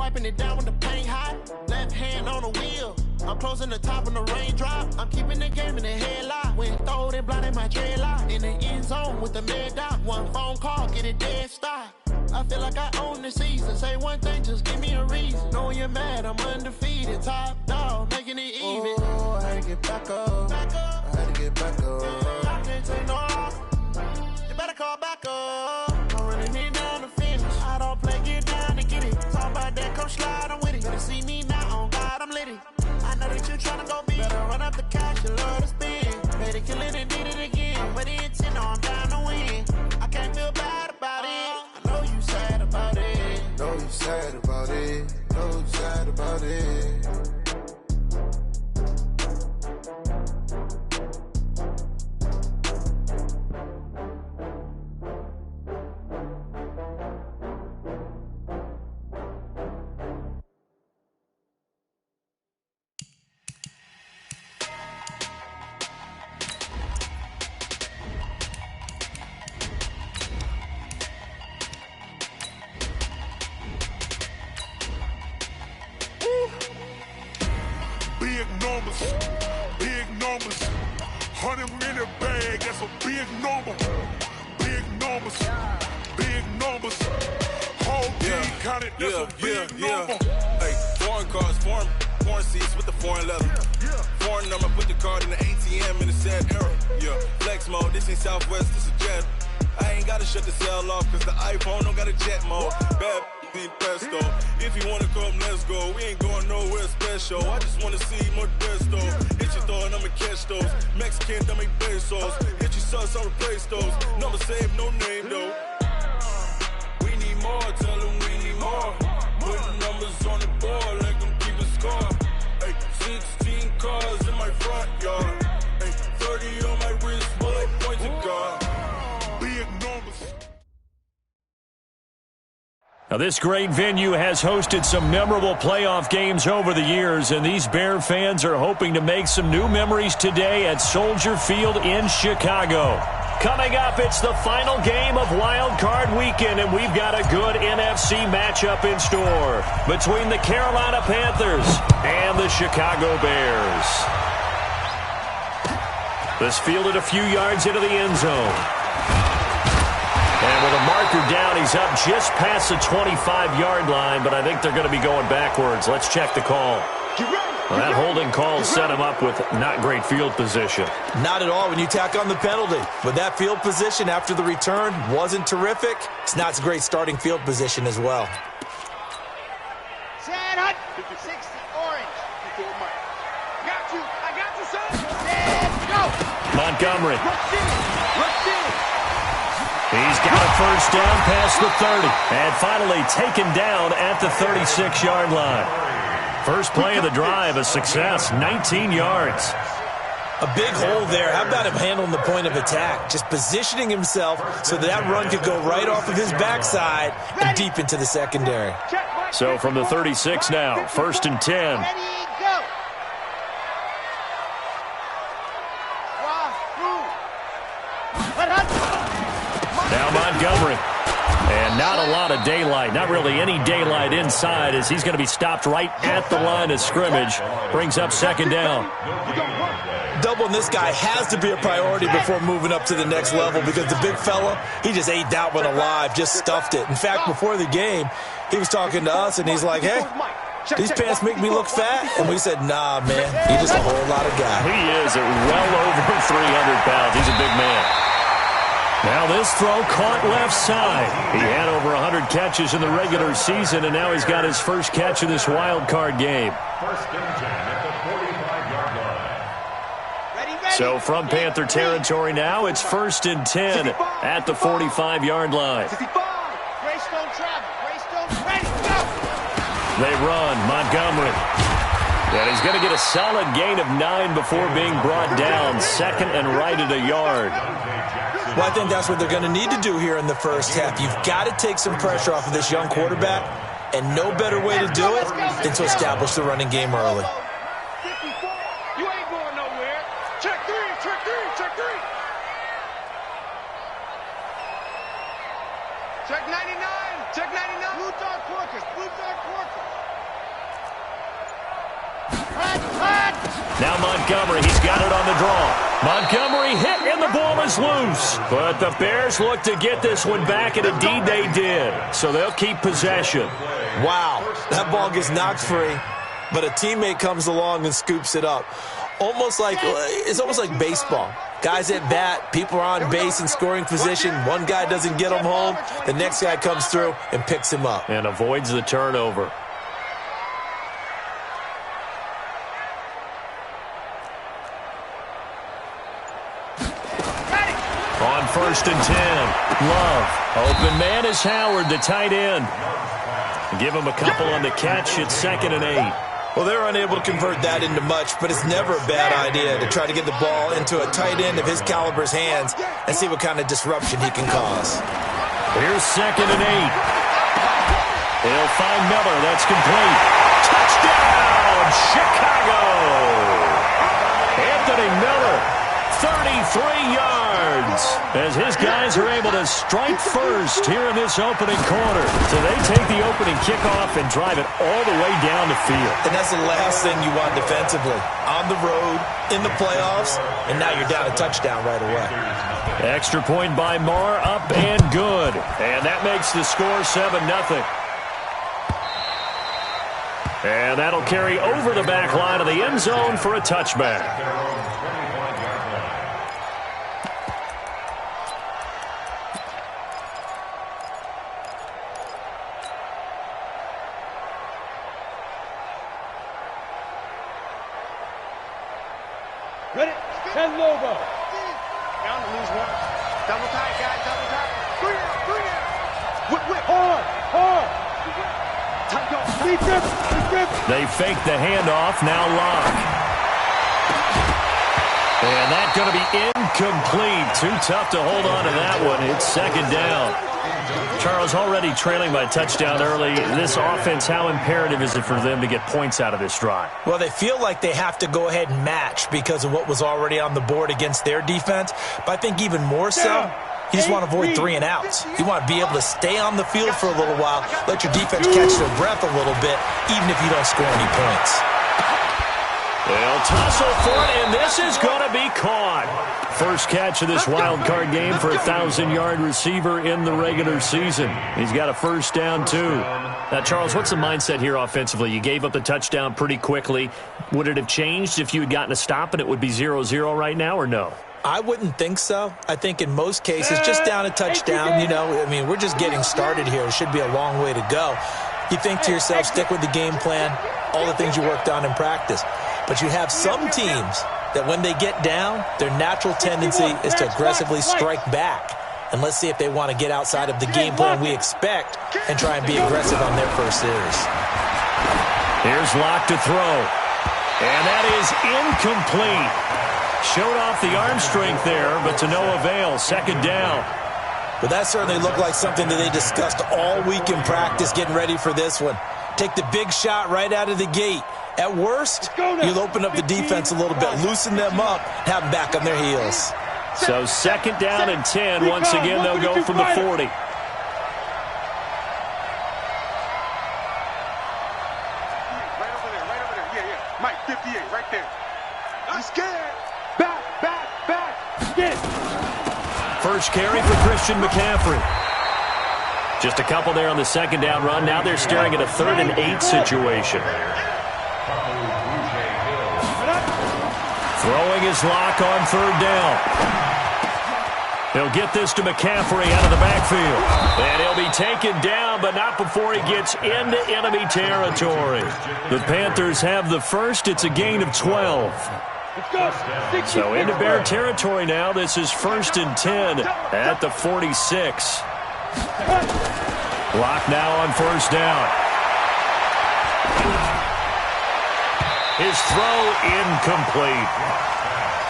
wiping it down when the paint hot. Left hand on the wheel. I'm closing the top on the raindrop. I'm keeping the game in the headlock. When throwed and blinded my dreadlock. In the end zone with the mid dot. One phone call, get it dead stop. I feel like I own the season. Say one thing, just give me a reason. Knowing you're mad, I'm undefeated. Top dog, making it even. Oh, I had to get back up. I had to get back up. I can't take no off. You better call back up. I'm running it down to finish. I don't play, get down to get it. Talk about that, come slide, I'm with it. Better see me now, on God, I'm lit it. I know that you tryna go big. Better run up the cash, you love to spend. Better kill it and did it again. But the intent, no, I'm down to win. I can't feel bad about it. I know you sad about it. Know you sad about it. Know you sad about it. Big numbers, 100 in the bag, that's a big number. Big numbers, whole team counted, that's a big number. Hey, foreign cars, foreign seats with the foreign leather. Foreign number, put the card in the ATM in the sad era. Yeah, flex mode, this ain't Southwest, this is Jet. I ain't gotta shut the cell off, cause the iPhone don't got a jet mode. Bad pesto. If you wanna come, let's go. We ain't going nowhere special. I just wanna see more pesto. Hit your throw and I'ma catch those. Mexican, dummy pesos. Hit your sus, I'll replace those. Number save, no name though. We need more, tell them we need more. Putting numbers on the board, like them keep a score. Hey, 16 cars in my front yard. Hey, 30 on my wrist, while I point to God. Big numbers. Now, this great venue has hosted some memorable playoff games over the years, and these Bear fans are hoping to make some new memories today at Soldier Field in Chicago. Coming up, it's the final game of Wild Card Weekend, and we've got a good NFC matchup in store between the Carolina Panthers and the Chicago Bears. This fielded a few yards into the end zone. And with a marker down, he's up just past the 25-yard line, but I think they're going to be going backwards. Let's check the call. Well, that holding call set him up with not great field position. Not at all when you tack on the penalty. But that field position after the return wasn't terrific. It's not a great starting field position as well. Sad Hut, 60, orange. Got you. I got you, son. Sad, go. Montgomery. He's got a first down past the 30. And finally taken down at the 36-yard line. First play of the drive, a success, 19 yards. A big hole there. How about him handling the point of attack? Just positioning himself so that run could go right off of his backside and deep into the secondary. So from the 36 now, first and 10. Now Montgomery. And not a lot of daylight, not really any daylight inside as he's going to be stopped right at the line of scrimmage. Brings up second down. Doubling this guy has to be a priority before moving up to the next level because the big fella, he just ate that one alive, just stuffed it. In fact, before the game, he was talking to us and he's like, hey, these pants make me look fat? And we said, nah, man, he's just a whole lot of guy. He is at well over 300 pounds. He's a big man. Now this throw caught left side. He had over 100 catches in the regular season, and now he's got his first catch of this wild card game. So from Panther territory now, it's first and 10 at the 45-yard line. They run. Montgomery. And he's going to get a solid gain of 9 before being brought down. Second and right at a yard. Well, I think that's what they're going to need to do here in the first half. You've got to take some pressure off of this young quarterback, and no better way to do it than to establish the running game early. You ain't going nowhere. Check three, check three, check three. Check 99, check 99. Blue Dog Porkers, Blue Dog Porkers. Now Montgomery, he's got it on the draw. Montgomery hit, and the ball is loose. But the Bears look to get this one back, and indeed they did. So they'll keep possession. Wow, that ball gets knocked free, but a teammate comes along and scoops it up. It's almost like baseball. Guys at bat, people are on base in scoring position. One guy doesn't get him home. The next guy comes through and picks him up. And avoids the turnover. On 1st and 10, Love. Open man is Howard, the tight end. Give him a couple on the catch. It's 2nd and 8. Well, they're unable to convert that into much, but it's never a bad idea to try to get the ball into a tight end of his caliber's hands and see what kind of disruption he can cause. Here's 2nd and 8. He'll find Miller. That's complete. Touchdown, Chicago! Anthony Miller, 33 yards, as his guys are able to strike first here in this opening quarter. So they take the opening kickoff and drive it all the way down the field. And that's the last thing you want defensively. On the road, in the playoffs, and now you're down a touchdown right away. Extra point by Marr, up and good. And that makes the score 7-0. And that'll carry over the back line of the end zone for a touchback. Ready? 10 Lobo. Down to lose one. Double tight, guys. Double tight. Bring it. Whip. Hard. Tight go. Defense. They fake the handoff. Now Locke. And that's going to be incomplete. Too tough to hold on to that one. It's 2nd down. Charles, already trailing by a touchdown early. This offense, how imperative is it for them to get points out of this drive? Well, they feel like they have to go ahead and match because of what was already on the board against their defense. But I think even more so, you just want to avoid 3 and outs. You want to be able to stay on the field for a little while, let your defense catch their breath a little bit, even if you don't score any points. They'll tussle for it, and this is going to be caught. First catch of this wild card game for a 1,000-yard receiver in the regular season. He's got a first down, too. Now, Charles, what's the mindset here offensively? You gave up the touchdown pretty quickly. Would it have changed if you had gotten a stop and it would be 0-0 right now, or no? I wouldn't think so. I think in most cases, just down a touchdown, we're just getting started here. It should be a long way to go. You think to yourself, stick with the game plan, all the things you worked on in practice. But you have some teams that when they get down, their natural tendency is to aggressively strike back. And let's see if they want to get outside of the game plan we expect and try and be aggressive on their first series. Here's Locke to throw. And that is incomplete. Showed off the arm strength there, but to no avail. 2nd down. Well, that certainly looked like something that they discussed all week in practice getting ready for this one. Take the big shot right out of the gate. At worst, you'll open up the defense a little bit, loosen them up, have them back on their heels. So 2nd down and 10. Once again, they'll go from the 40. Right over there. Yeah. Mike, 58, right there. I'm scared. Back. Get. First carry for Christian McCaffrey. Just a couple there on the 2nd down run. Now they're staring at a 3rd and 8 situation. Throwing his Locke on 3rd down. He'll get this to McCaffrey out of the backfield. And he'll be taken down, but not before he gets into enemy territory. The Panthers have the first. It's a gain of 12. So into Bear territory now. This is 1st and 10 at the 46. Locke now on 1st down. His throw incomplete.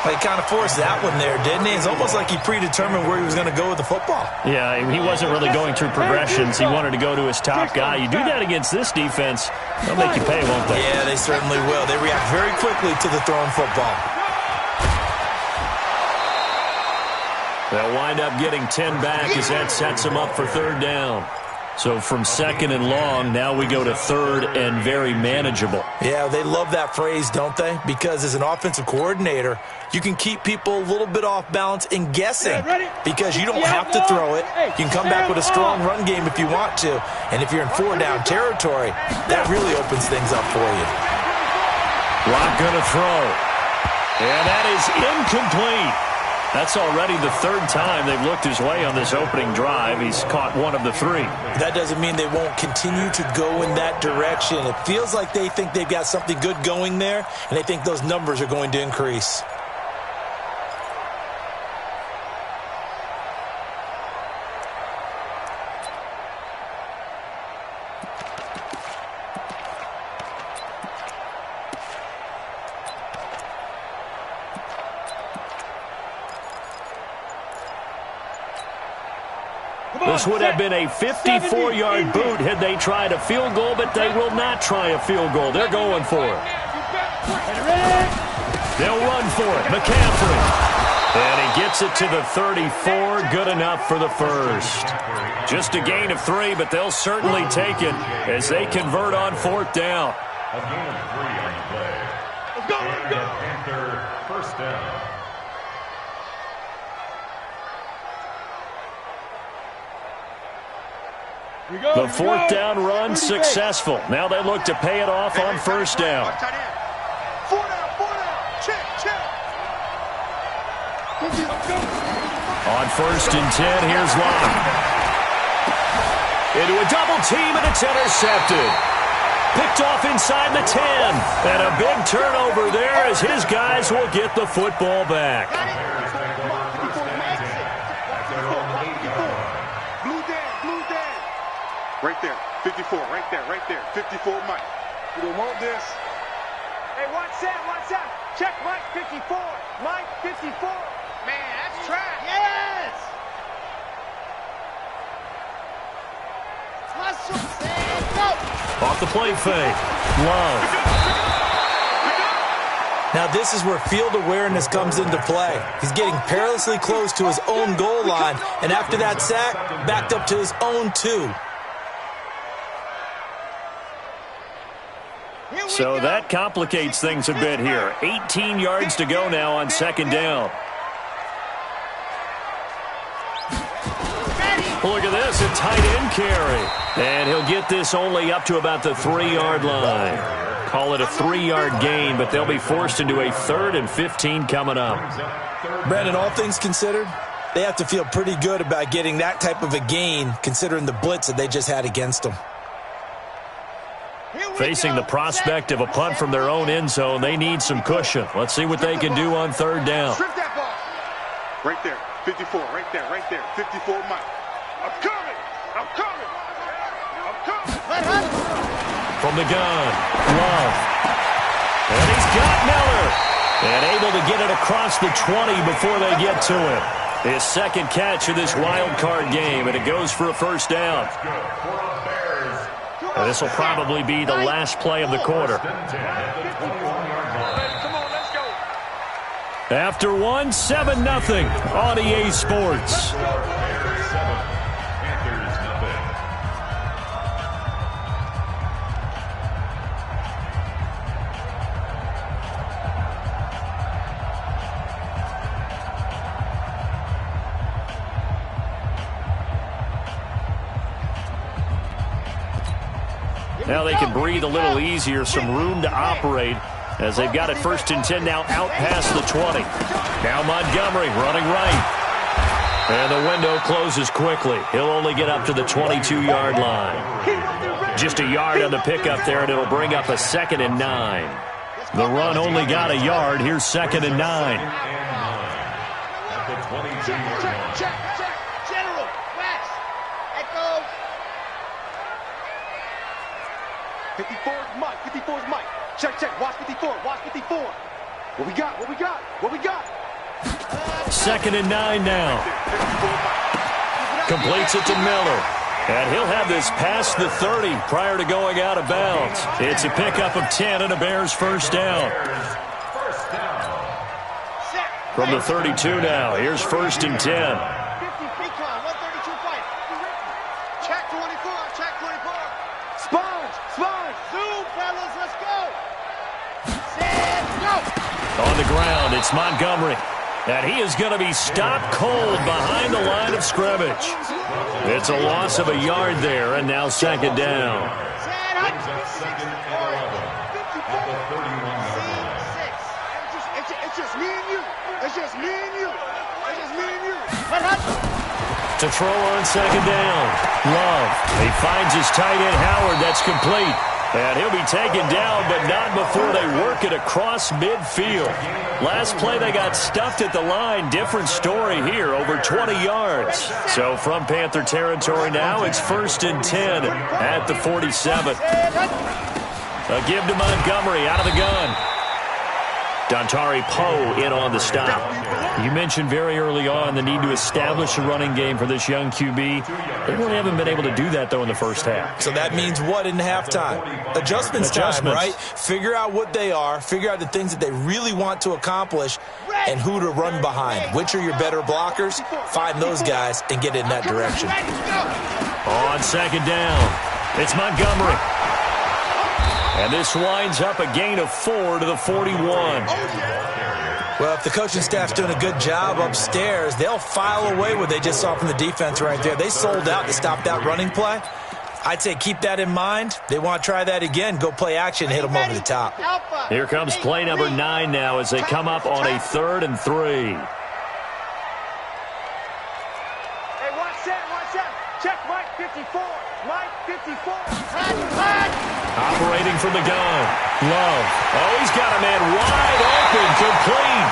He kind of forced that one there, didn't he? It's almost like he predetermined where he was going to go with the football. Yeah, he wasn't really going through progressions. He wanted to go to his top guy. You do that against this defense, they'll make you pay, won't they? Yeah, they certainly will. They react very quickly to the thrown football. They'll wind up getting 10 back as that sets them up for 3rd down. So from second and long, now we go to third and very manageable. Yeah, they love that phrase, don't they? Because as an offensive coordinator, you can keep people a little bit off balance and guessing because you don't have to throw it. You can come back with a strong run game if you want to. And if you're in 4-down territory, that really opens things up for you. Rock going to throw. And that is incomplete. That's already the third time they've looked his way on this opening drive. He's caught one of the three. That doesn't mean they won't continue to go in that direction. It feels like they think they've got something good going there, and they think those numbers are going to increase. This would have been a 54-yard boot had they tried a field goal, but they will not try a field goal. They're going for it. They'll run for it. McCaffrey. And he gets it to the 34. Good enough for the first. Just a gain of 3, but they'll certainly take it as they convert on 4th down. A gain of 3 on the play. Let's go, let's go. Panther, first down. The 4th down run successful. Now they look to pay it off on 1st down. 4 down, 4 down. Check, check. On 1st and 10, here's Locke. Into a double team, and it's intercepted. Picked off inside the 10. And a big turnover there as his guys will get the football back. Right there, 54, right there, 54 Mike. You don't want this. Hey, watch that. Check Mike, 54. Mike, 54. Man, that's trash. Yes! Off the play fake. Love. Now this is where field awareness comes into play. He's getting perilously close to his own goal line, and after that sack, backed up to his own 2. So that complicates things a bit here. 18 yards to go now on 2nd down. Look at this, a tight end carry. And he'll get this only up to about the 3-yard line. Call it a 3-yard gain, but they'll be forced into a 3rd and 15 coming up. Brandon, all things considered, they have to feel pretty good about getting that type of a gain considering the blitz that they just had against them. Facing the prospect of a punt from their own end zone, they need some cushion. Let's see what they can do on 3rd down. Strip that ball. Right there, 54, right there, 54 Mike. I'm coming. From the gun, Love. And he's got Miller. And able to get it across the 20 before they get to him. His 2nd catch of this wild card game, and it goes for a 1st down. And this will probably be the last play of the quarter. After 1, 7-0 on EA Sports. Now they can breathe a little easier, some room to operate as they've got it 1st and 10 now out past the 20. Now Montgomery running right. And the window closes quickly. He'll only get up to the 22-yard line. Just a yard on the pickup there, and it'll bring up a 2nd and 9. The run only got a yard. Here's 2nd and 9. At the 22-yard line. Check. General, Max. Echo. 54's Mike. Check. Watch 54. What we got? 2nd and 9 now. Completes it to Miller. And he'll have this past the 30 prior to going out of bounds. It's a pickup of 10 and a Bears 1st down. From the 32 now, here's 1st and 10. Check 24. on the ground. It's Montgomery. And he is going to be stopped cold behind the line of scrimmage. It's a loss of a yard there, and now second down. It's just me and you. It's just me and you. It's just me and you. To throw on second down. Love. He finds his tight end, Howard. That's complete. And he'll be taken down, but not before they work it across midfield. Last play, they got stuffed at the line. Different story here, over 20 yards. So from Panther territory now, it's 1st and 10 at the 47. A give to Montgomery out of the gun. Dontari Poe in on the stop. You mentioned very early on the need to establish a running game for this young QB. They really haven't been able to do that, though, in the first half. So that means what in halftime? Adjustments time, right? Figure out what they are, figure out the things that they really want to accomplish, and who to run behind. Which are your better blockers? Find those guys and get in that direction. On second down, it's Montgomery. And this winds up a gain of 4 to the 41. Well, if the coaching staff's doing a good job upstairs, they'll file away what they just saw from the defense right there. They sold out to stop that running play. I'd say keep that in mind. They want to try that again. Go play action, hit them over the top. Here comes play number 9 now as they come up on a 3rd and 3. Hey, watch that. Check Mike 54. Mike 54. Operating from the gun. Love. Oh, he's got a man wide open, complete.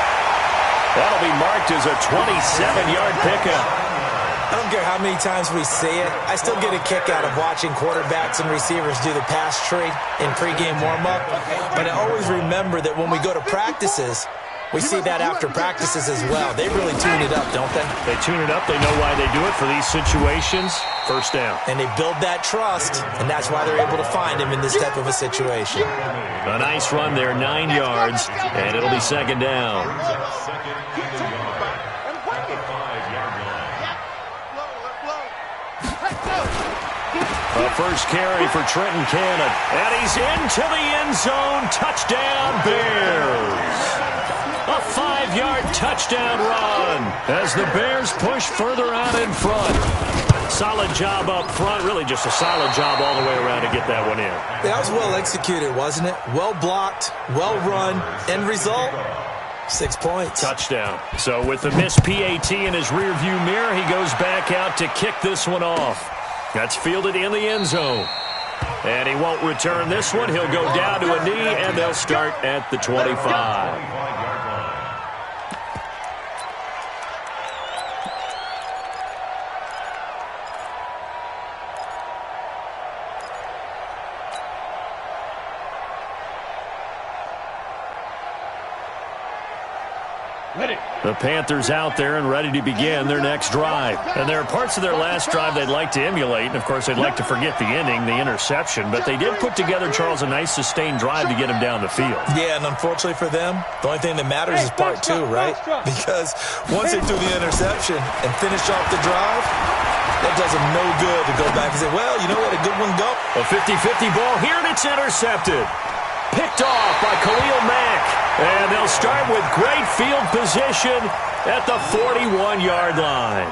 That'll be marked as a 27-yard pickup. I don't care how many times we see it. I still get a kick out of watching quarterbacks and receivers do the pass tree in pregame warm-up. But I always remember that when we go to practices, we see that after practices as well. They really tune it up, don't they? They tune it up. They know why they do it for these situations. First down. And they build that trust, and that's why they're able to find him in this type of a situation. A nice run there, 9 yards, and it'll be second down. A first carry for Trenton Cannon, and he's into the end zone. Touchdown, Bears. A 5-yard touchdown run as the Bears push further out in front. Solid job up front, really just a solid job all the way around to get that one in. That was well executed, wasn't it? Well blocked, well run, end result, 6 points. Touchdown. So with the missed PAT in his rearview mirror, he goes back out to kick this one off. That's fielded in the end zone. And he won't return this one. He'll go down to a knee, and they'll start at the 25. The Panthers out there and ready to begin their next drive. And there are parts of their last drive they'd like to emulate. And, of course, they'd like to forget the ending, the interception. But they did put together, Charles, a nice sustained drive to get him down the field. Yeah, and unfortunately for them, the only thing that matters is part 2, right? Because once they threw the interception and finished off the drive, that does them no good to go back and say, well, you know what, a good one go. A 50-50 ball here, and it's intercepted. Picked off by Khalil Mack. And they'll start with great field position at the 41-yard line.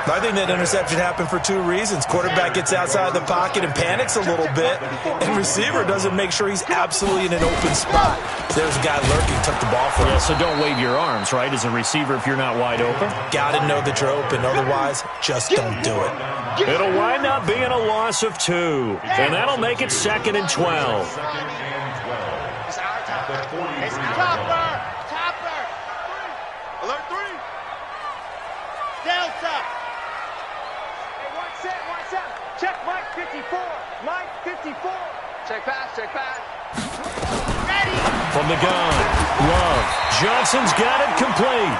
I think that interception happened for 2 reasons. Quarterback gets outside the pocket and panics a little bit, and receiver doesn't make sure he's absolutely in an open spot. So there's a guy lurking, took the ball from him. Yeah, so don't wave your arms, right, as a receiver if you're not wide open? Got to know that you're open. Otherwise, just don't do it. It'll wind up being a loss of 2, and that'll make it 2nd and 12. It's Topper! Alert 3! Delta! Hey, watch that! Check Mike 54! Mike 54! Check pass! Ready! From the gun, Love. Johnson's got it complete.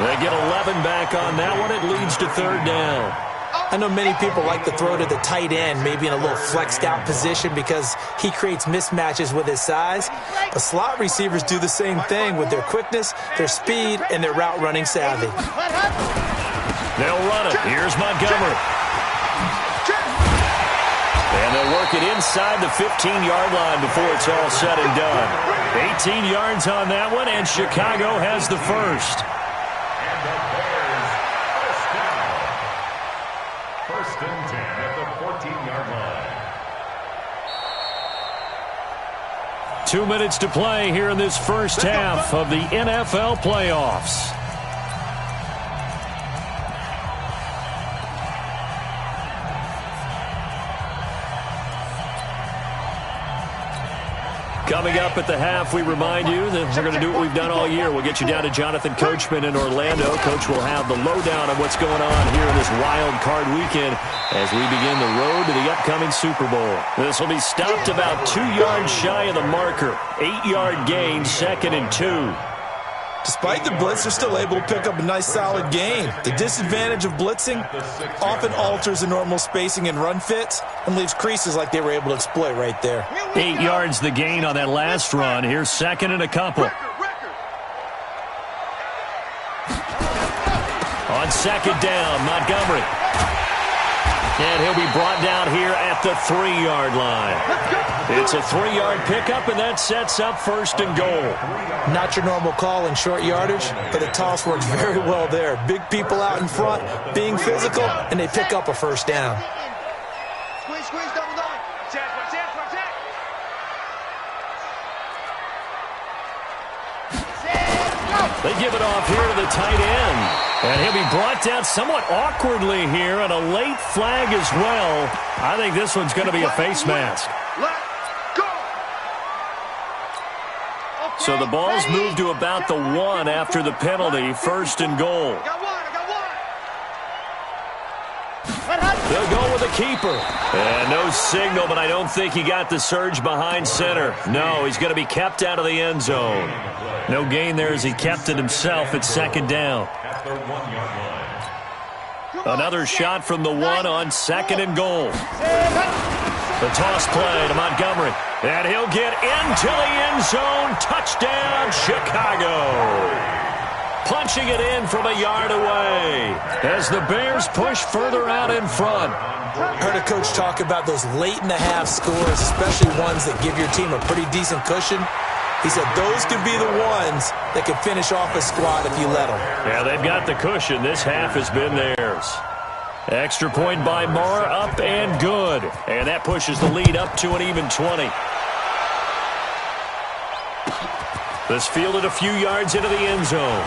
They get 11 back on that one. It leads to 3rd down. I know many people like to throw to the tight end, maybe in a little flexed out position because he creates mismatches with his size. But slot receivers do the same thing with their quickness, their speed, and their route running savvy. They'll run it. Here's Montgomery. And they'll work mark it inside the 15-yard line before it's all said and done. 18 yards on that one, and Chicago has the first. And the Bears first down. First and 10 at the 14-yard line. 2 minutes to play here in this first half of the NFL playoffs. Coming up at the half, we remind you that we're going to do what we've done all year. We'll get you down to Jonathan Coachman in Orlando. Coach will have the lowdown on what's going on here in this wild card weekend as we begin the road to the upcoming Super Bowl. This will be stopped about 2 yards shy of the marker. 8-yard gain, 2nd and 2. Despite the blitz, they're still able to pick up a nice solid gain. The disadvantage of blitzing often alters the normal spacing and run fits and leaves creases like they were able to exploit right there. 8 yards the gain on that last run. Here's 2nd and a couple. On 2nd down, Montgomery. And he'll be brought down here at the 3-yard line. It's a 3-yard pickup, and that sets up 1st and goal. Not your normal call in short yardage, but the toss works very well there. Big people out in front, being physical, and they pick up a 1st down. Squeeze, double. Check. They give it off here to the tight end. And he'll be brought down somewhat awkwardly here, and a late flag as well. I think this one's going to be a face mask. So the ball's moved to about the 1 after the penalty, 1st and goal. They'll go with the keeper. And no signal, but I don't think he got the surge behind center. No, he's going to be kept out of the end zone. No gain there as he kept it himself at 2nd down. Another shot from the 1 on 2nd and goal. The toss play to Montgomery. And he'll get into the end zone. Touchdown, Chicago. Punching it in from a yard away as the Bears push further out in front. Heard a coach talk about those late-in-the-half scores, especially ones that give your team a pretty decent cushion. He said those could be the ones that could finish off a squad if you let them. Yeah, they've got the cushion. This half has been theirs. Extra point by Marr, up and good. And that pushes the lead up to an even 20. This fielded a few yards into the end zone.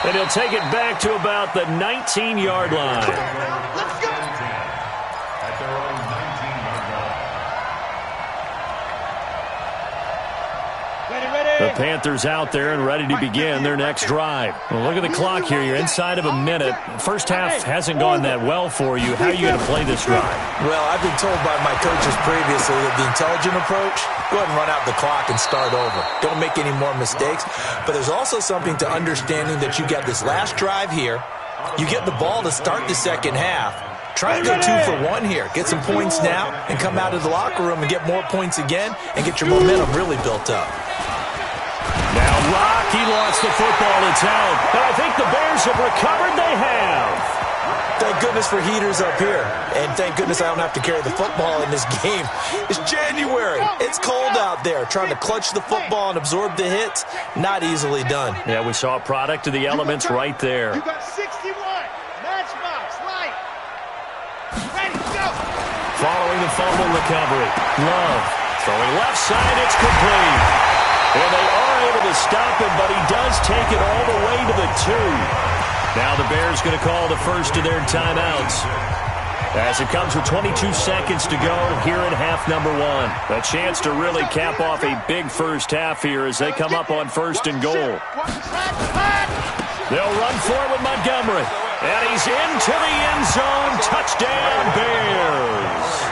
And he'll take it back to about the 19-yard line. Let's go. At their own 19-yard line. The Panthers out there and ready to begin their next drive. Well, look at the clock here. You're inside of a minute. First half hasn't gone that well for you. How are you going to play this drive? Well, I've been told by my coaches previously that the intelligent approach, go ahead and run out the clock and start over. Don't make any more mistakes. But there's also something to understanding that you got this last drive here. You get the ball to start the second half. Try and go 2 for 1 here. Get some points now and come out of the locker room and get more points again and get your momentum really built up. Now Rock, he lost the football. It's out. But I think the Bears have recovered. They have. Thank goodness for heaters up here. And thank goodness I don't have to carry the football in this game. It's January. It's cold out there. Trying to clutch the football and absorb the hits, not easily done. Yeah, we saw a product of the elements right there. You got 61. Matchbox, right. Ready, go. Following the fumble recovery. Love throwing left side. It's complete. And they are able to stop him, but he does take it all the way to the 2. Now the Bears going to call the first of their timeouts as it comes with 22 seconds to go here in half number 1. A chance to really cap off a big first half here as they come up on 1st and goal. They'll run for it with Montgomery. And he's into the end zone. Touchdown, Bears.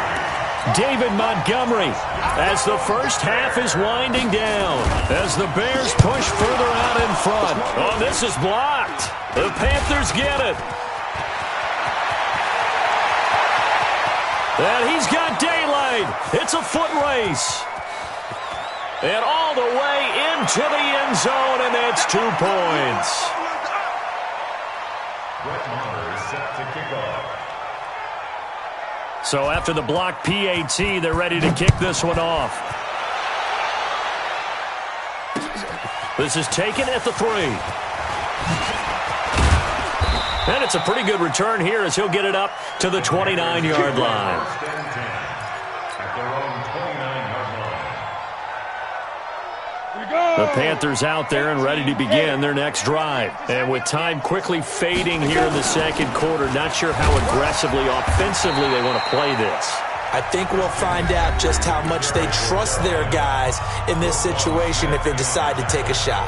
David Montgomery as the first half is winding down as the Bears push further out in front. Oh, this is blocked. The Panthers get it. And he's got daylight. It's a foot race. And all the way into the end zone, and that's 2 points. Brett Maher is set to kick off. So after the block PAT, they're ready to kick this one off. This is taken at the 3. And it's a pretty good return here as he'll get it up to the 29-yard line. The Panthers out there and ready to begin their next drive. And with time quickly fading here in the second quarter, not sure how aggressively, offensively they want to play this. I think we'll find out just how much they trust their guys in this situation if they decide to take a shot.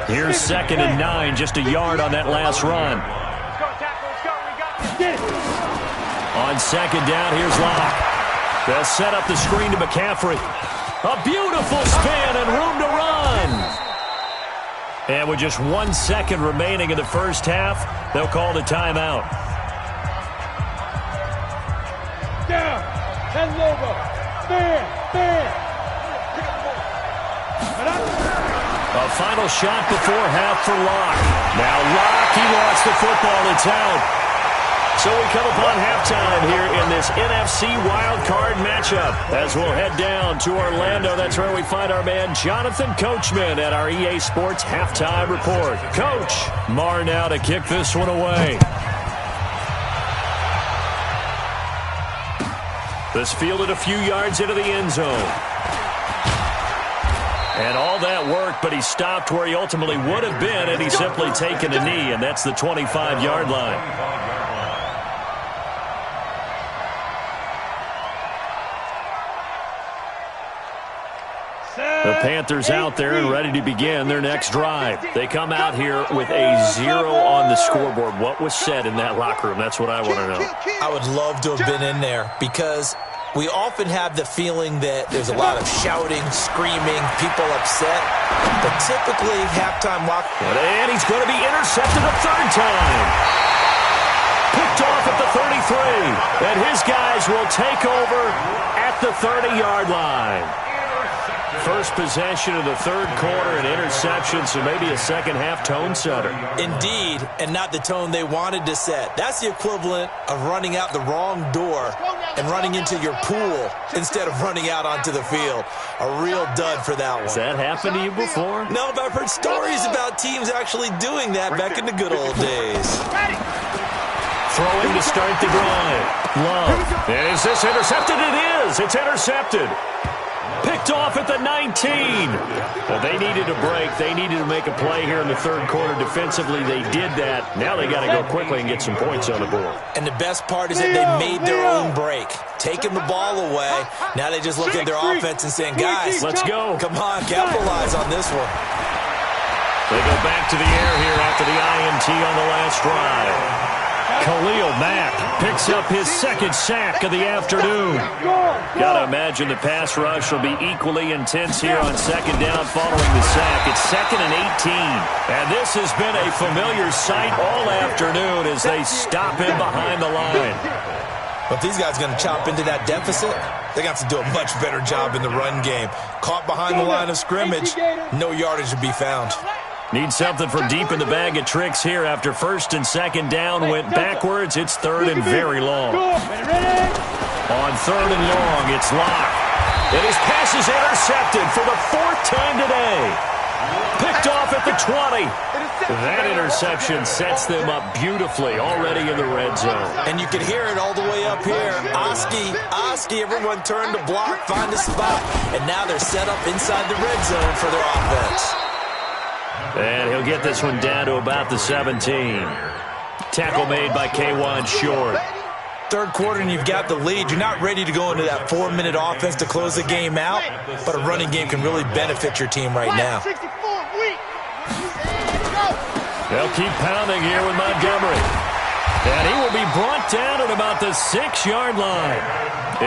Here's 2nd and 9, just a yard on that last run. On 2nd down, here's Locke. They'll set up the screen to McCaffrey. A beautiful spin and room to run. And with just 1 second remaining in the first half, they'll call the timeout. Down. 10 logo. Stand. A final shot before half for Locke. Now Locke, he lost the football. It's out. So we come upon halftime here in this NFC wildcard matchup as we'll head down to Orlando. That's where we find our man Jonathan Coachman at our EA Sports Halftime Report. Coach, Marr now to kick this one away. This fielded a few yards into the end zone. And all that worked, but he stopped where he ultimately would have been, and he's simply taken a knee, and that's the 25-yard line. The Panthers out there and ready to begin their next drive. They come out here with a 0 on the scoreboard. What was said in that locker room? That's what I want to know. I would love to have been in there because we often have the feeling that there's a lot of shouting, screaming, people upset. But typically, halftime walk. And he's going to be intercepted a 3rd time. Picked off at the 33. And his guys will take over at the 30-yard line. First possession of the 3rd quarter, an interception, so maybe a second-half tone setter. Indeed, and not the tone they wanted to set. That's the equivalent of running out the wrong door and running into your pool instead of running out onto the field. A real dud for that one. Has that happened to you before? No, but I've heard stories about teams actually doing that back in the good old days. Throwing to start the drive. Love. Is this intercepted? It is. It's intercepted. Picked off at the 19. Well, they needed a break. They needed to make a play here in the 3rd quarter. Defensively, they did that. Now they got to go quickly and get some points on the board. And the best part is that they made their own break. Taking the ball away. Now they just look at their offense and saying, guys, let's go. Come on, capitalize on this one. They go back to the air here after the INT on the last drive. Khalil Mack picks up his 2nd sack of the afternoon. Got to imagine the pass rush will be equally intense here on 2nd down following the sack. It's 2nd and 18. And this has been a familiar sight all afternoon as they stop him behind the line. But these guys are going to chop into that deficit. They're going to have to do a much better job in the run game. Caught behind the line of scrimmage, no yardage to be found. Need something from deep in the bag of tricks here after 1st and 2nd down went backwards. It's 3rd and very long. On 3rd and long, it's Locke. And his pass is intercepted for the 4th time today. Picked off at the 20. That interception sets them up beautifully already in the red zone. And you can hear it all the way up here. Oski, everyone turned to block, find a spot. And now they're set up inside the red zone for their offense. And he'll get this one down to about the 17. Tackle made by K1 Short. 3rd quarter and you've got the lead. You're not ready to go into that 4-minute offense to close the game out, but a running game can really benefit your team right now. They'll keep pounding here with Montgomery. And he will be brought down at about the 6-yard line.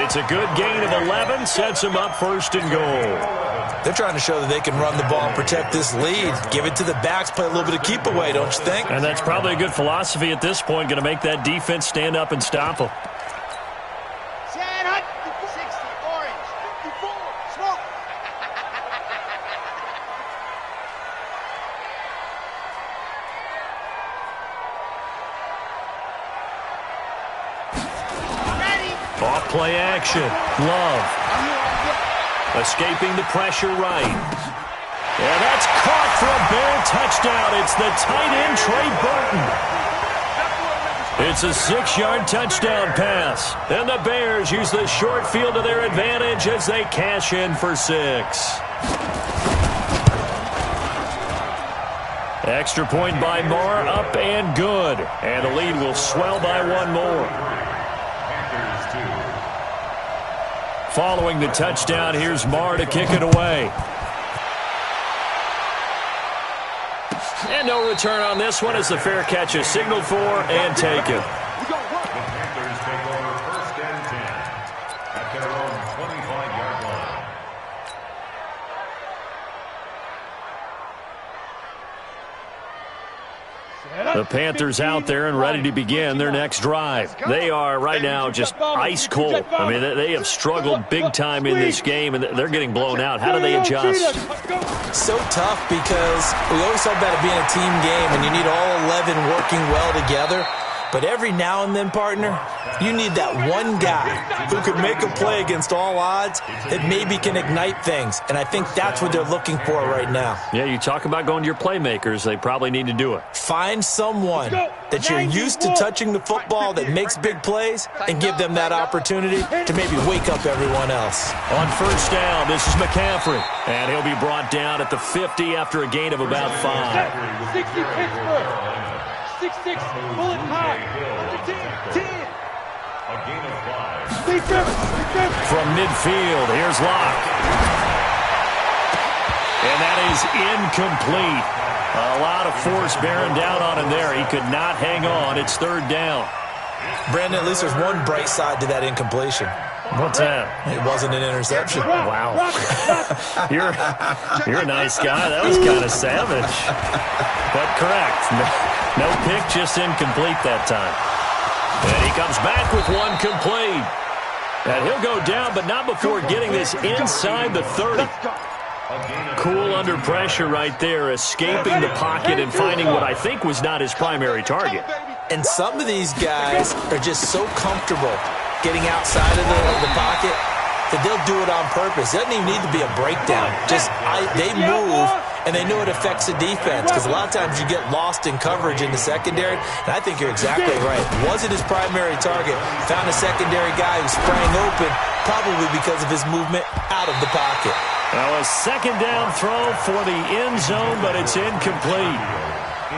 It's a good gain of 11, sets him up 1st and goal. They're trying to show that they can run the ball and protect this lead. Give it to the backs, play a little bit of keep away, don't you think? And that's probably a good philosophy at this point, going to make that defense stand up and stop them. Play action. Love. Escaping the pressure right. And that's caught for a Bear touchdown. It's the tight end, Trey Burton. It's a 6-yard touchdown pass. And the Bears use the short field to their advantage as they cash in for 6. Extra point by Marr, up and good. And the lead will swell by 1 more. Following the touchdown, here's Marr to kick it away. And no return on this one as the fair catch is signaled for and taken. The Panthers take over 1st and 10 at their own 25-yard line. The Panthers out there and ready to begin their next drive. They are right now just ice cold. I mean, they have struggled big time in this game, and they're getting blown out. How do they adjust? So tough because we always talk about it being a team game, and you need all 11 working well together. But every now and then, partner, you need that one guy who could make a play against all odds that maybe can ignite things. And I think that's what they're looking for right now. Yeah, you talk about going to your playmakers. They probably need to do it. Find someone that you're used to touching the football that makes big plays and give them that opportunity to maybe wake up everyone else. On 1st down, this is McCaffrey. And he'll be brought down at the 50 after a gain of about 5. 60 Pittsburgh. 6-6, bullet high. 10. A gain of 5. From midfield, here's Locke. And that is incomplete. A lot of force bearing down on him there. He could not hang on. It's 3rd down. Brandon, at least there's one bright side to that incompletion. What's that? It wasn't an interception. Wow. You're a nice guy. That was kind of savage. But correct. No pick, just incomplete that time. And he comes back with one complete. And he'll go down, but not before getting this inside the 30. Cool under pressure right there, escaping the pocket and finding what I think was not his primary target. And some of these guys are just so comfortable getting outside of the pocket that they'll do it on purpose. It doesn't even need to be a breakdown. They move, and they know it affects the defense because a lot of times you get lost in coverage in the secondary, and I think you're exactly right. Wasn't his primary target. Found a secondary guy who sprang open, probably because of his movement out of the pocket. Well, a 2nd down throw for the end zone, but it's incomplete.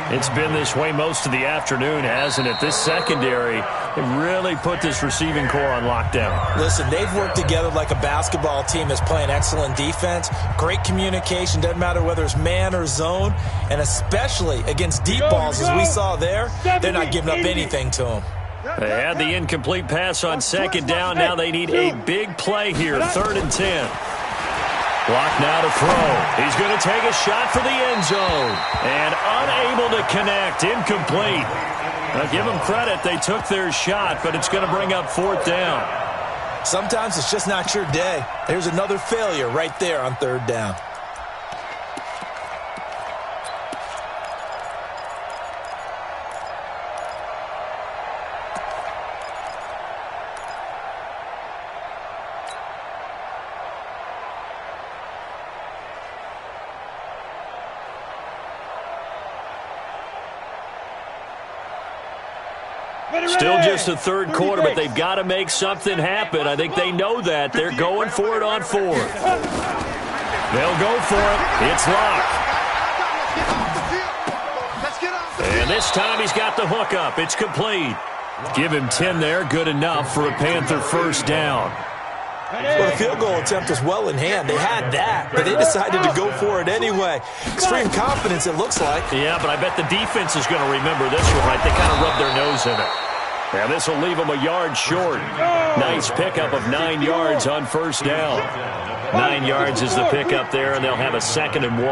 It's been this way most of the afternoon, hasn't it? This secondary really put this receiving core on lockdown. Listen, they've worked together like a basketball team that's playing excellent defense. Great communication, doesn't matter whether it's man or zone. And especially against deep balls, as we saw there, they're not giving up anything to them. They had the incomplete pass on 2nd down. Now they need a big play here, 3rd and 10. Block now to throw. He's going to take a shot for the end zone. And unable to connect. Incomplete. Now, give them credit. They took their shot, but it's going to bring up 4th down. Sometimes it's just not your day. There's another failure right there on 3rd down. Still just the 3rd quarter, but they've got to make something happen. I think they know that. They're going for it on 4th. They'll go for it. It's Locke. And this time he's got the hook up. It's complete. Give him 10 there. Good enough for a Panther 1st down. Well, the field goal attempt was well in hand. They had that, but they decided to go for it anyway. Extreme confidence, it looks like. Yeah, but I bet the defense is going to remember this one, right? They kind of rubbed their nose in it. Now this will leave them a yard short. Nice pickup of 9 yards on 1st down. 9 yards is the pickup there, and they'll have a 2nd and 1.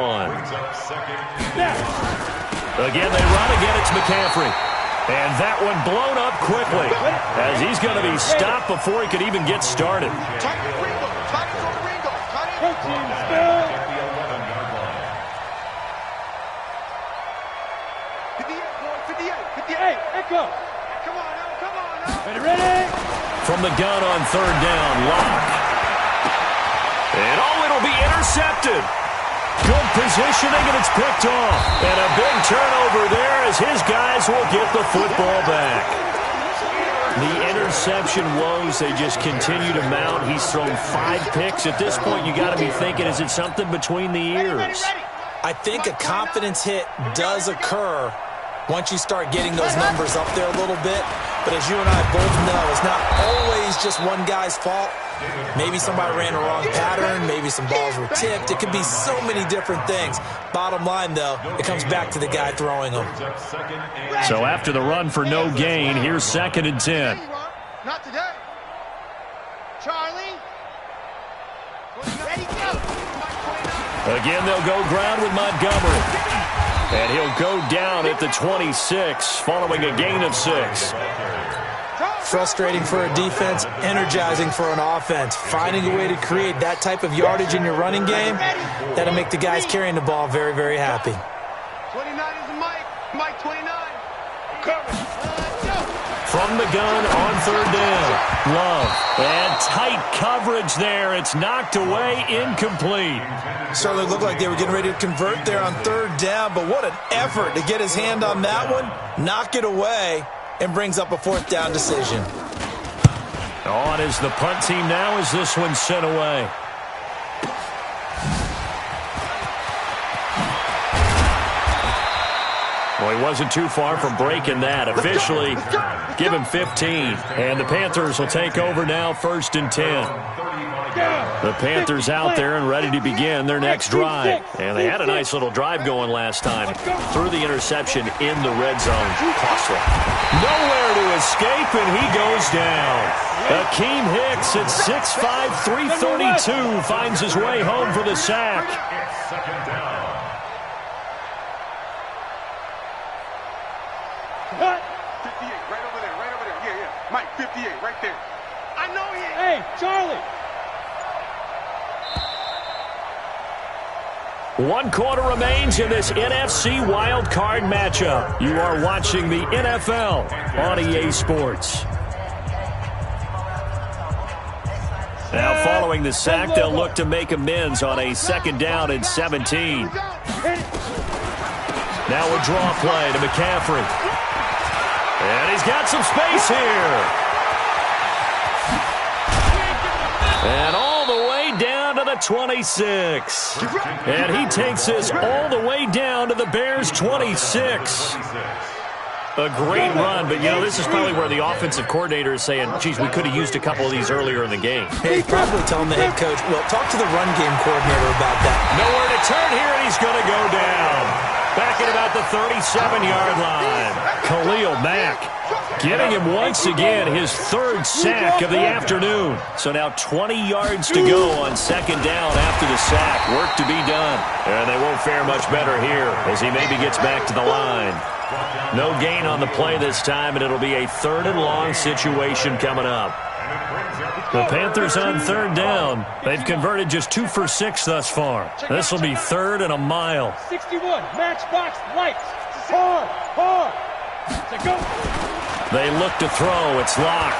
Again, they run. Again, it's McCaffrey. And that one blown up quickly as he's going to be stopped before he could even get started. from the gun on third down. Lock. And it'll be intercepted. Good positioning, and it's picked off. And a big turnover there as his guys will get the football back. The interception woes, they just continue to mount. He's thrown 5 picks. At this point, you got to be thinking, is it something between the ears? I think a confidence hit does occur once you start getting those numbers up there a little bit. But as you and I both know, it's not always just one guy's fault. Maybe somebody ran the wrong pattern. Maybe some balls were tipped. It could be so many different things. Bottom line, though, it comes back to the guy throwing them. So after the run for no gain, here's 2nd and 10. Not today. Charlie. Ready, go. Again, they'll go ground with Montgomery. And he'll go down at the 26, following a gain of 6. Frustrating for a defense, energizing for an offense. Finding a way to create that type of yardage in your running game, that'll make the guys carrying the ball very, very happy. 29 is the Mike. Mike 29. Coverage. From the gun on third down. Love. And tight coverage there. It's knocked away, incomplete. Certainly looked like they were getting ready to convert there on third down, but what an effort to get his hand on that one, knock it away, and brings up a 4th down decision. On is the punt team now as this one's sent away. Well, he wasn't too far from breaking that. Officially, give him 15. And the Panthers will take over now, 1st and 10. The Panthers out there and ready to begin their next drive. And they had a nice little drive going last time. Threw the interception in the red zone. Costly. Nowhere to escape, and he goes down. Akeem Hicks at 6'5", 332 finds his way home for the sack. Second down. 58, right over there. Yeah. Mike, 58, right there. I know he is. Hey, Charlie. 1 quarter remains in this NFC wild card matchup. You are watching the NFL on EA Sports. Now following the sack, they'll look to make amends on a 2nd down and 17. Now a draw play to McCaffrey. And he's got some space here. And all the way down to the 26. And he takes this all the way down to the Bears' 26. A great run, but, you know, this is probably where the offensive coordinator is saying, geez, we could have used a couple of these earlier in the game. Hey, probably telling the head coach, well, talk to the run game coordinator about that. Nowhere to turn here, and he's going to go down. Back at about the 37-yard line. Khalil Mack getting him once again his 3rd sack of the afternoon. So now 20 yards to go on 2nd down after the sack. Work to be done. And they won't fare much better here as he maybe gets back to the line. No gain on the play this time, and it'll be a 3rd and long situation coming up. The Panthers on 3rd down. They've converted just 2 for 6 thus far. This will be 3rd and a mile. 61, matchbox lights. Hard. To go. They look to throw. It's Locke.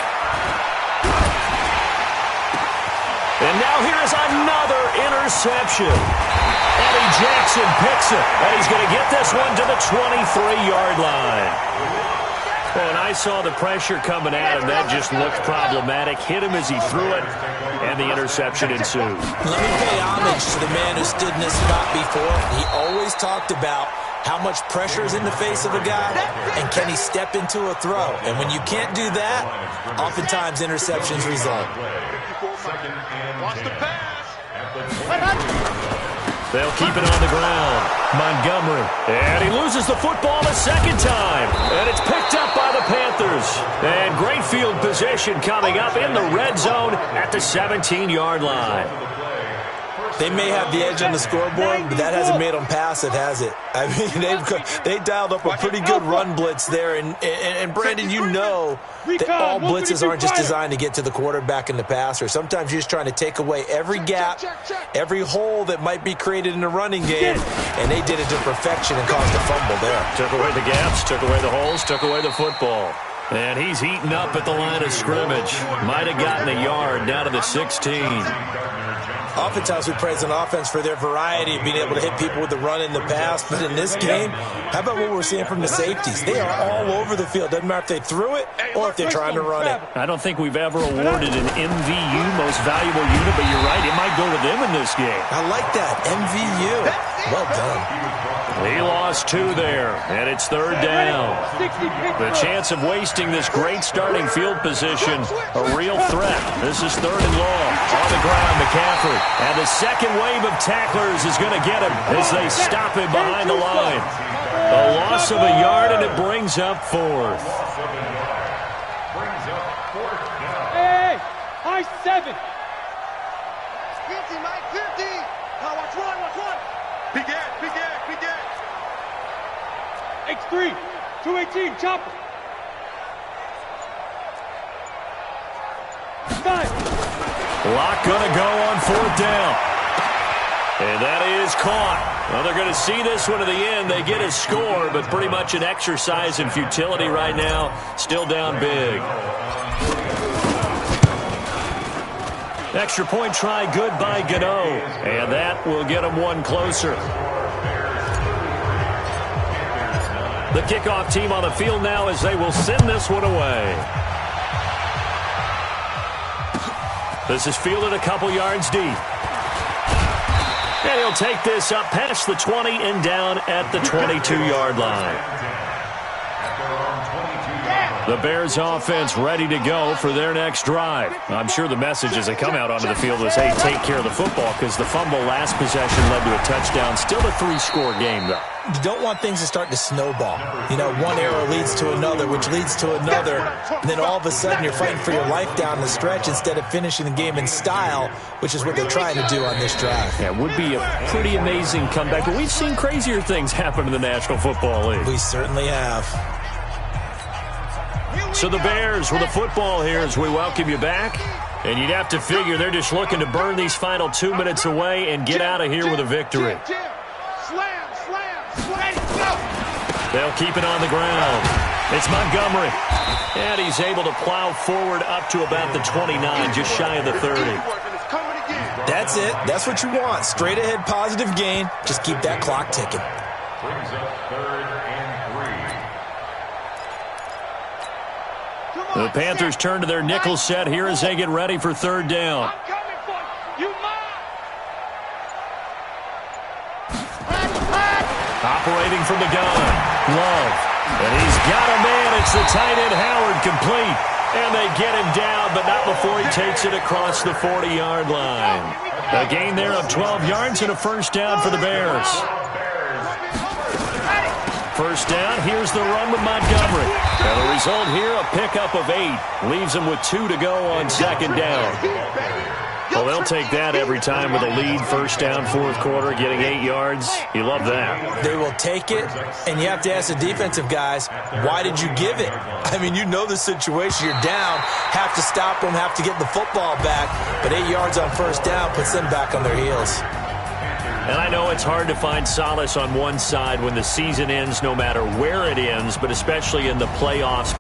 And now here is another interception. Eddie Jackson picks it, and he's going to get this one to the 23-yard line. Well, and I saw the pressure coming at him. That just looked problematic. Hit him as he threw it, and the interception ensued. Let me pay homage to the man who stood in this spot before. He always talked about how much pressure is in the face of a guy, and can he step into a throw? And when you can't do that, oftentimes interceptions result. Watch the pass. They'll keep it on the ground. Montgomery. And he loses the football a 2nd time. And it's picked up by the Panthers. And great field position coming up in the red zone at the 17-yard line. They may have the edge on the scoreboard, but that hasn't made them passive, has it? I mean, they dialed up a pretty good run blitz there. And Brandon, you know that all blitzes aren't just designed to get to the quarterback and the passer. Sometimes you're just trying to take away every gap, every hole that might be created in the running game, and they did it to perfection and caused a fumble there. Took away the gaps, took away the holes, took away the football. And he's heating up at the line of scrimmage. Might have gotten a yard down to the 16. Oftentimes we praise an offense for their variety of being able to hit people with the run and the pass. But in this game, how about what we're seeing from the safeties? They are all over the field. Doesn't matter if they threw it or if they're trying to run it. I don't think we've ever awarded an MVU, most valuable unit, but you're right. It might go to them in this game. I like that. MVU. Well done. He lost 2 there, and it's 3rd down. The chance of wasting this great starting field position, a real threat. This is 3rd and long. On the ground, McCaffrey. And the second wave of tacklers is going to get him as they stop him behind the line. A loss of a yard, and it brings up 4th. Hey, high 7. 50, Mike, 50. Now watch one. Big Ed. X3, 218, chopper. 5. Lock going to go on 4th down. And that is caught. Well, they're going to see this one to the end. They get a score, but pretty much an exercise in futility right now. Still down big. Extra point try good by Gano. And that will get them one closer. The kickoff team on the field now as they will send this one away. This is fielded a couple yards deep. And he'll take this up past the 20 and down at the 22-yard line. The Bears offense ready to go for their next drive. I'm sure the message as they come out onto the field was, hey, take care of the football, because the fumble last possession led to a touchdown. Still a 3-score game, though. You don't want things to start to snowball. You know, one error leads to another, which leads to another. And then all of a sudden you're fighting for your life down the stretch instead of finishing the game in style, which is what they're trying to do on this drive. Yeah, it would be a pretty amazing comeback. But we've seen crazier things happen in the National Football League. We certainly have. So the Bears with the football here as we welcome you back. And you'd have to figure they're just looking to burn these final 2 minutes away and get out of here with a victory. They'll keep it on the ground. It's Montgomery. And he's able to plow forward up to about the 29, just shy of the 30. That's it. That's what you want. Straight ahead positive gain. Just keep that clock ticking. Brings up 3rd and 3. The Panthers turn to their nickel set here as they get ready for 3rd down. Operating from the gun, Love. And he's got a man. It's the tight end, Howard, complete. And they get him down, but not before he takes it across the 40-yard line. A gain there of 12 yards and a 1st down for the Bears. 1st down, here's the run with Montgomery. And the result here, a pickup of 8. Leaves them with 2 to go on 2nd down. Well, they'll take that every time with a lead. 1st down, 4th quarter, getting 8 yards. You love that. They will take it, and you have to ask the defensive guys, why did you give it? I mean, you know the situation. You're down, have to stop them, have to get the football back. But 8 yards on 1st down puts them back on their heels. And I know it's hard to find solace on one side when the season ends, no matter where it ends, but especially in the playoffs.